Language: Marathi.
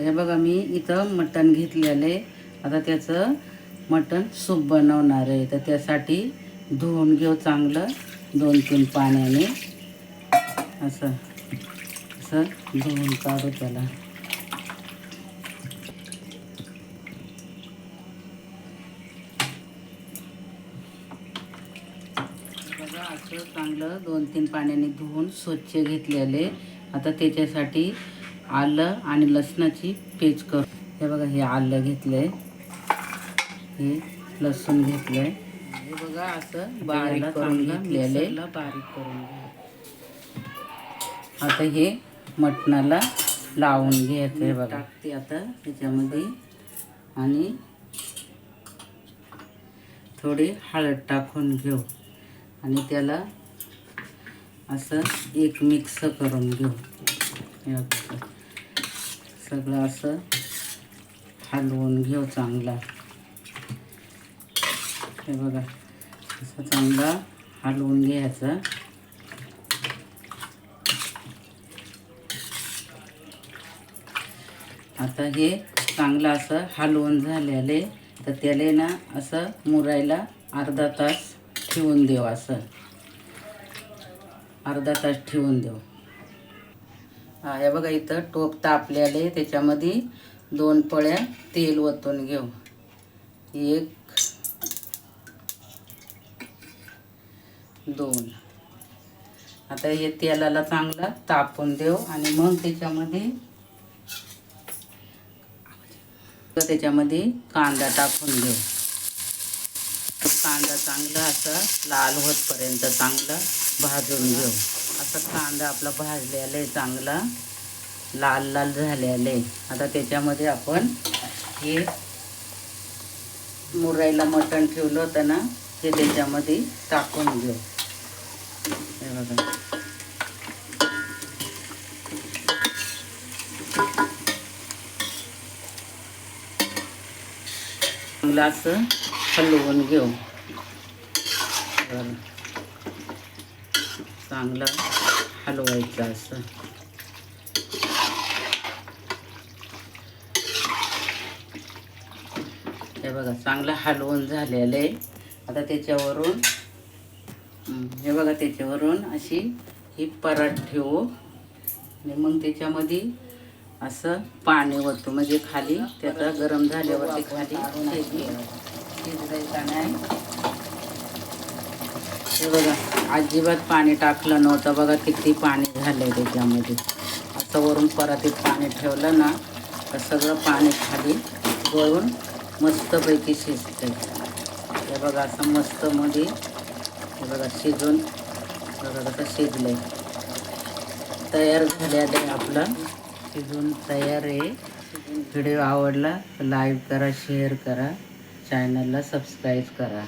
हे बघा मी इथं मटण घेतलेले. आता त्याचं मटण सूप बनवणार आहे. तर त्यासाठी धुवून घेऊ चांगलं 2-3 पाण्याने. असं असं धुवून काढू त्याला. बघा असं चांगलं 2-3 पाण्याने धुवून स्वच्छ घेतलेले. आता त्याच्यासाठी आलं आणि लसणाची पेस्ट करू. हे बघा हे आलं घेतलंय, हे लसूण घेतलंय. हे बघा असं बारीक करून घेतलेले. बारीक करून घ्या. आता हे मटणाला लावून घ्यायचं आहे बघा. टाकते आता त्याच्यामध्ये आणि थोडी हळद टाकून घेऊ आणि त्याला असं एक मिक्स करून घेऊ. सगळं असं हलवून घेऊ चांगला. हे बघा असं चांगला हलवून घ्यायचं. आता हे चांगलं असं हलवून झालेले. तर त्याला ना असं मुरायला अर्धा तास ठेवून देऊ. असं अर्धा तास ठेवून देऊ. हे बघा इथं टोप तापलेले. त्याच्यामध्ये 2 पळ्या तेल ओतून घेऊ. 1 2. आता हे तेलाला चांगला तापून देऊ आणि मग त्याच्यामध्ये कांदा टाकून घेऊ. कांदा चांगला असं लाल होतपर्यंत चांगला भाजून घेऊ. असं कांदा आपला भाजलेला आहे, चांगला लाल लाल झालेला आहे. आता त्याच्यामध्ये आपण हे मुरायला मटण ठेवलं होतं ना, ते त्याच्यामध्ये टाकून घेऊ. हे बघा चांगलं असं हलवून घेऊ. चांगलं हलवायचं असं. हे बघा चांगलं हलवून झालेलं आहे. आता त्याच्यावरून हे बघा त्याच्यावरून अशी ही परात ठेवू आणि मग त्याच्यामध्ये असं पाणी ओतू. म्हणजे खाली त्याचा गरम झाल्यावरती खाली शिजवायचा नाही. हे बघा अजिबात पाणी टाकलं नव्हतं. बघा किती पाणी झालंय त्याच्यामध्ये. असं वरून परातीत पाणी ठेवलं ना तर सगळं पाणी खाली गळून मस्तपैकी शिजतंय. हे बघा असं मस्त मध्ये हे बघा शिजून बघा कसं शिजलंय. तयार झालेलं आहे आपलं. शिजून तयार आहे. व्हिडिओ आवडला तर लाईक करा, शेअर करा, चॅनलला सबस्क्राईब करा.